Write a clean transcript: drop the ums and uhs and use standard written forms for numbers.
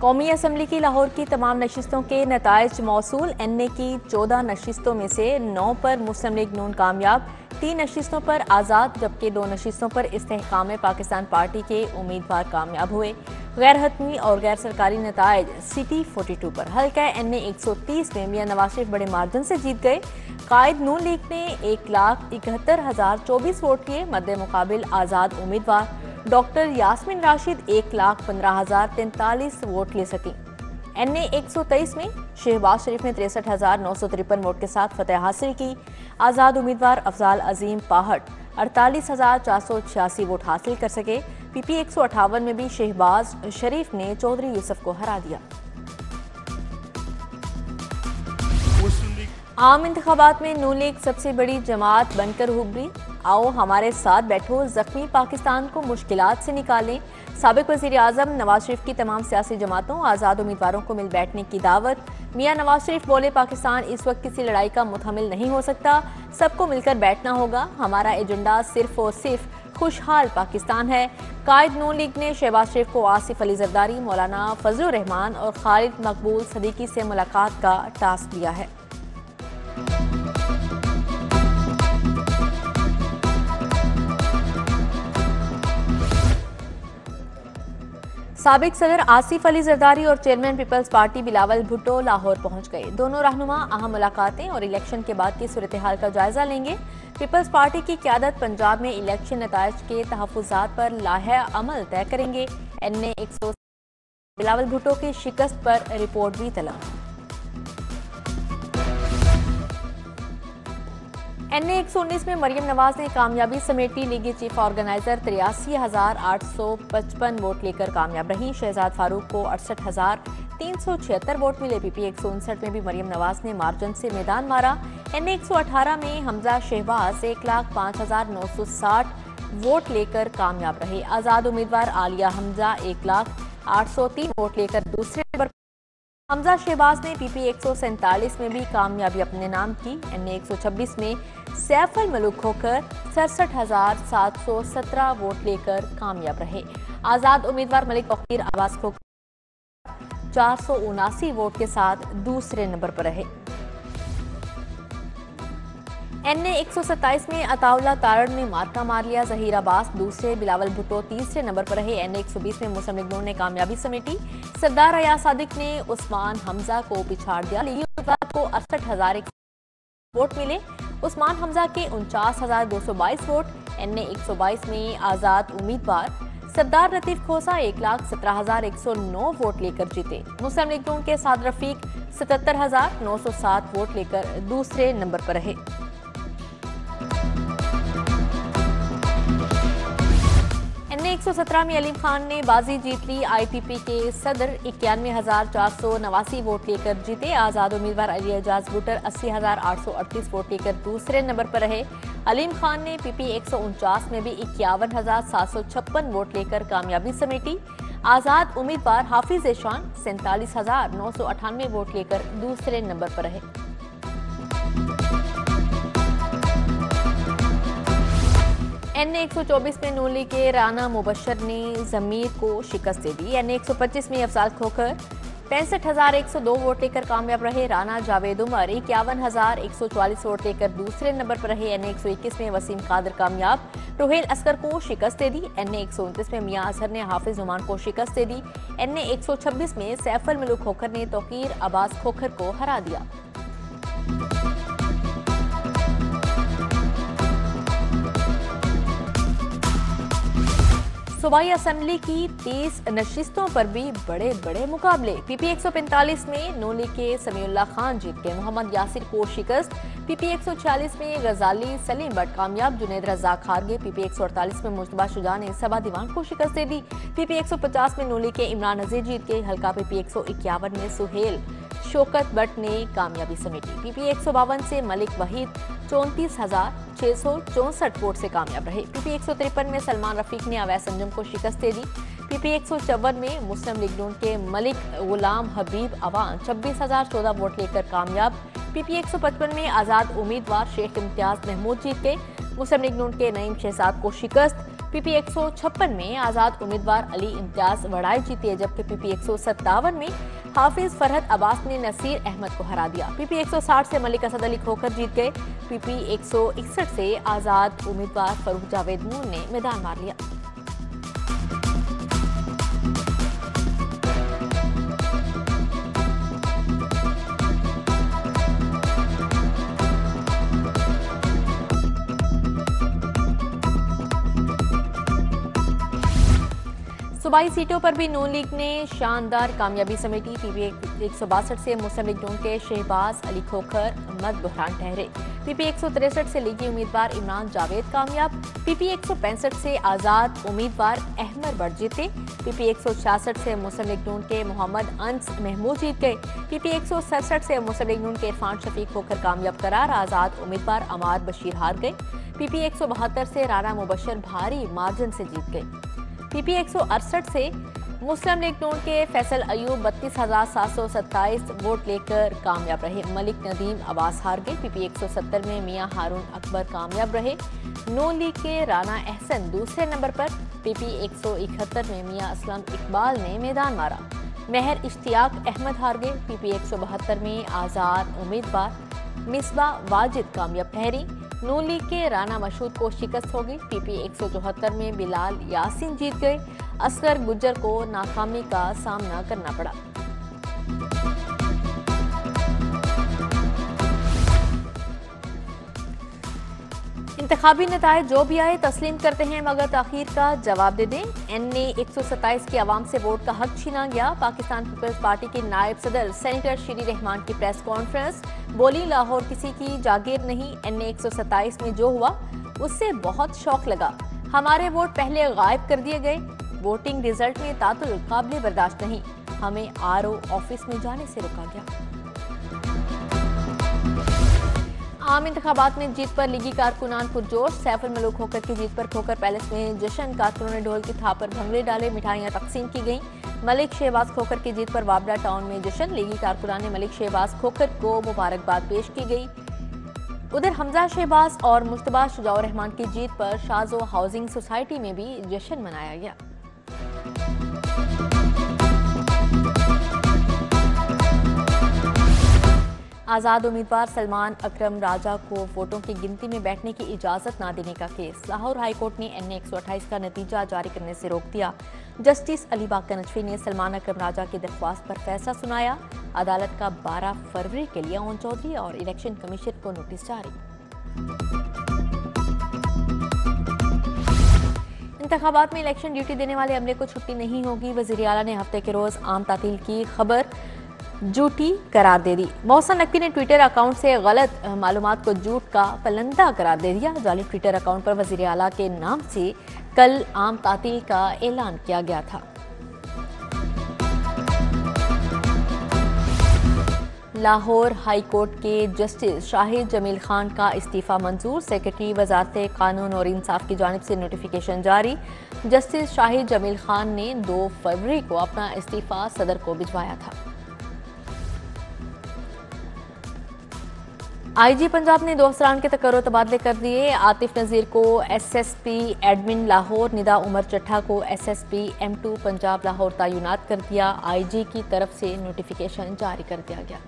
कौमी असम्बली की लाहौर की तमाम नशिस्तों के नताइज मौसूल। NA की 14 नशिस्तों में से 9 पर मुस्लिम लीग नून कामयाब, 3 नशिस्तों पर आज़ाद जबकि 2 नशिस्तों पर इस्तेहकाम पाकिस्तान पार्टी के उम्मीदवार कामयाब हुए। गैर हतमी और गैर सरकारी नताइज सिटी 42 पर हल्का NA 130 में मियां नवाज शरीफ बड़े मार्जिन से जीत गए। कायद नून लीग ने 1,71,024 वोट लिए, मद्दे मुकाबिल आज़ाद उम्मीदवार डॉक्टर यास्मीन राशिद 1,15,043 वोट ले सकी। NA 123 में शहबाज शरीफ ने 63,953 वोट के साथ फतेह हासिल की। आज़ाद उम्मीदवार अफजाल अजीम पाहट 48,486 वोट हासिल कर सके। PP 158 में भी शहबाज शरीफ ने चौधरी यूसुफ को हरा दिया। आम इंतखाबात में नून लीग सबसे बड़ी जमात बनकर उभरी। आओ हमारे साथ बैठो, जख्मी पाकिस्तान को मुश्किलात से निकालें। साबिक वज़ीर आज़म नवाज शरीफ की तमाम सियासी जमातों आज़ाद उम्मीदवारों को मिल बैठने की दावत। मियां नवाज शरीफ बोले, पाकिस्तान इस वक्त किसी लड़ाई का मुतहमिल नहीं हो सकता, सबको मिलकर बैठना होगा। हमारा एजेंडा सिर्फ और सिर्फ खुशहाल पाकिस्तान है। कायद नून लीग ने शहबाज शरीफ को आसिफ अली जरदारी, मौलाना फजलुर रहमान और खालिद मकबूल सदीकी से मुलाकात का टास्क दिया है। साबिक सदर आसिफ अली जरदारी और chairman Peoples Party Bilawal Bhutto Lahore पहुंच गए। दोनों रहनुमा अहम मुलाकातें और इलेक्शन के बाद की सूरत हाल का जायजा लेंगे। पीपल्स पार्टी की क़यादत पंजाब में इलेक्शन नताइज के तहफ़्फ़ुज़ात पर लाहे अमल तय करेंगे। NA 100 बिलावल भुट्टो की शिकस्त पर रिपोर्ट भी तलब। NA 119 में मरियम नवाज ने कामयाबी समेटी। लीगी चीफ ऑर्गेनाइजर 83,855 वोट लेकर कामयाब रही। शहजाद फारूक को 68,376 वोट मिले। PP 159 में भी मरियम नवाज ने मार्जिन से मैदान मारा। NA 118 में हमजा शहबाज 1,05,960 वोट लेकर कामयाब रहे। आज़ाद उम्मीदवार आलिया हमजा 1,0803 वोट लेकर दूसरे नंबर। हमजा शहबाज ने PP 147 में भी कामयाबी अपने नाम की। NA 126 में सैफुल मलूक खोखर 67,717 वोट लेकर कामयाब रहे। आज़ाद उम्मीदवार मलिक तौकीर अब्बास खोखर 479 वोट के साथ दूसरे नंबर पर रहे। NA 127 में अताउल्ला तारड़ ने मार्का मार लिया। जहीर अब्बास दूसरे, बिलावल भुट्टो तीसरे नंबर पर रहे। NA 120 में मुस्लिम लीग नून ने कामयाबी समेटी। सरदार अयाज सादिक ने उस्मान हमजा को पिछाड़ दिया। लीगी उम्मीदवार को 68,000 वोट मिले। उस्मान हमजा के 49,222 वोट। NA 122 में आज़ाद उम्मीदवार सरदार लतीफ खोसा 1,17,109 वोट लेकर जीते। मुस्लिम लीग नून के साद रफीक 77,907 वोट लेकर दूसरे नंबर पर रहे। NA 117 में अलीम खान ने बाजी जीत ली। IPP के सदर 91,489 वोट लेकर जीते। आज़ाद उम्मीदवार अली एजाज बुटर 80,838 वोट लेकर दूसरे नंबर पर रहे। अलीम खान ने PP 149 में भी 51,756 वोट लेकर कामयाबी समेटी। आज़ाद उम्मीदवार हाफिज एशान 47,998 वोट लेकर दूसरे नंबर पर रहे। NA 124 में नून लीग के राना मुबशर ने जमीर को शिकस्त दे दी। NA 125 में अफजाल खोखर 65,102 वोट लेकर कामयाब रहे। राना जावेद उमर 51,144 वोट लेकर दूसरे नंबर पर रहे। NA 121 में वसीम कादर कामयाब, रोहेल असगर को शिकस्त दे दी। NA 129 में मियां अजहर ने हाफिज नुमान को शिकस्त दे दी। NA 126 में सैफुल मलूक खोखर ने तौकीर अब्बास खोखर को हरा दिया। सूबाई असम्बली की 30 नशिस्तों पर भी बड़े बड़े मुकाबले। PP 145 में नून लीग के समीउल्लाह खान जीत गए, मोहम्मद यासिर को शिकस्त। PP 146 में गजाली सलीम बट कामयाब, जुनैद रज़ाक हार गए। PP 148 में मुज्तबा शुजा ने सबा दीवान को शिकस्त दे दी। PP 150 में नून लीग के इमरान नज़ीर जीत गए। हल्का PP 151 में सुहेल शौकत बट ने कामयाबी समेटी। PP 152 से मलिक वहीद 34,664 वोट से कामयाब रहे। PP 153 में सलमान रफीक ने अवैस अंजुम को शिकस्त दे दी। PP 154 में मुस्लिम लीग नून के मलिक गुलाम हबीब अवान 26,014 वोट लेकर कामयाब। PP 155 में आज़ाद उम्मीदवार शेख इम्तियाज महमूद जीत गए। मुस्लिम लीग नून के नईम शहजाद को शिकस्त। पीपी 156 में आजाद उम्मीदवार अली इम्तियाज वड़ाई जीते, जबकि पीपी 157 में हाफिज फरहत अब्बास ने नसीर अहमद को हरा दिया। पीपी 160 से मलिक असद अली खोखर जीत गए। पीपी 161 से आजाद उम्मीदवार फरूख जावेद नून ने मैदान मार लिया। सूबाई सीटों पर भी नून लीग ने शानदार कामयाबी समेटी। पीपी 162 से मुस्लिम लीग नून के शहबाज अली खोखर मद बुहरान ठहरे। पीपी 163 से लीगी उम्मीदवार इमरान जावेद कामयाब। पीपी 165 से आजाद उम्मीदवार अहमद बट जीते। पीपी 166 से मुस्लिम लीग नून के मोहम्मद अंस महमूद जीत गए। पीपी 167 से मुस्लिम लीग नून के इरफान शफीक खोखर कामयाब करार। आजाद उम्मीदवार अमार बशीर हार गए। पीपी 172 से राना मुबशर भारी मार्जिन से जीत गए। पीपी 168 से मुस्लिम लीग नून के फैसल अयूब 32,727 वोट लेकर कामयाब रहे। मलिक नदीम अब्बास हार गए। पीपी 170 में मियां हारून अकबर कामयाब रहे। नून लीग के राना अहसन दूसरे नंबर पर। पीपी 171 में मियां असलम इकबाल ने मैदान मारा। महर इश्तियाक अहमद हार गए। पीपी 172 में आजाद उम्मीदवार मिसबा वाजिद कामयाब ठहरी। नून लीग के राना मशहूद को शिकस्त हो गई। पीपी 174 में बिलाल यासीन जीत गए। असगर गुज्जर को नाकामी का सामना करना पड़ा। इंतखाबी नतायज जो भी आए तस्लीम करते हैं, मगर ताखीर का जवाब दे दें। NA 127 की आवाम से वोट का हक छीना गया। पाकिस्तान पीपल्स पार्टी के नायब सदर सेनेटर शीरी रहमान की प्रेस कॉन्फ्रेंस। बोली, लाहौर किसी की जागीर नहीं। NA 127 में जो हुआ उससे बहुत शौक लगा। हमारे वोट पहले गायब कर दिए गए। वोटिंग रिजल्ट में तातुल काबिल बर्दाश्त नहीं। हमें RO ऑफिस में जाने से रोका गया। आम इंतखाबात में जीत पर लीगी कारकुनान पुरजोश। सैफुल मलूक खोखर की जीत पर खोखर पैलेस में जश्न। कारकुनों ने ढोल की थाप पर भंगड़े डाले, मिठाइयां तकसीम की गईं। मलिक शहबाज खोखर की जीत पर वाबड़ा टाउन में जश्न। लीगी कारकुनान ने मलिक शहबाज खोखर को मुबारकबाद पेश की गई। उधर हमजा शहबाज और मुश्तबा शुजाउर रहमान की जीत पर शाजो हाउसिंग सोसाइटी में भी जश्न मनाया गया। आजाद उम्मीदवार सलमान अकरम राजा को वोटों की गिनती में बैठने की इजाजत न देने का केस। लाहौर हाईकोर्ट ने NA 128 का नतीजा जारी करने से रोक दिया। जस्टिस अली बाकर नजफी ने सलमान अकरम राजा की दरख्वास्त पर फैसला सुनाया। अदालत का 12 फरवरी के लिए ओन चौधरी और इलेक्शन कमीशन को नोटिस जारी। इंतखाबात में इलेक्शन ड्यूटी देने वाले अमले को छुट्टी नहीं होगी। वजीर आला ने हफ्ते के रोज आम तातील की खबर झूठी करार दे दी। मोहसन नकवी ने ट्विटर अकाउंट से गलत मालूमात को झूठ का पलंदा करार दे दिया। जाली ट्विटर अकाउंट पर वजीर आला के नाम से कल आम तातील का ऐलान किया गया था। लाहौर हाई कोर्ट के जस्टिस शाहिद जमील खान का इस्तीफा मंजूर। सेक्रेटरी वजारत कानून और इंसाफ की जानिब से नोटिफिकेशन जारी। जस्टिस शाहिद जमील खान ने 2 फरवरी को अपना इस्तीफा सदर को भिजवाया था। IG पंजाब ने 2 अफसरान के तकर्रो तबादले कर दिए। आतिफ नज़ीर को SSP एडमिन लाहौर, निदा उमर चट्ठा को SSP M2 पंजाब लाहौर तैनात कर दिया। IG की तरफ से नोटिफिकेशन जारी कर दिया गया।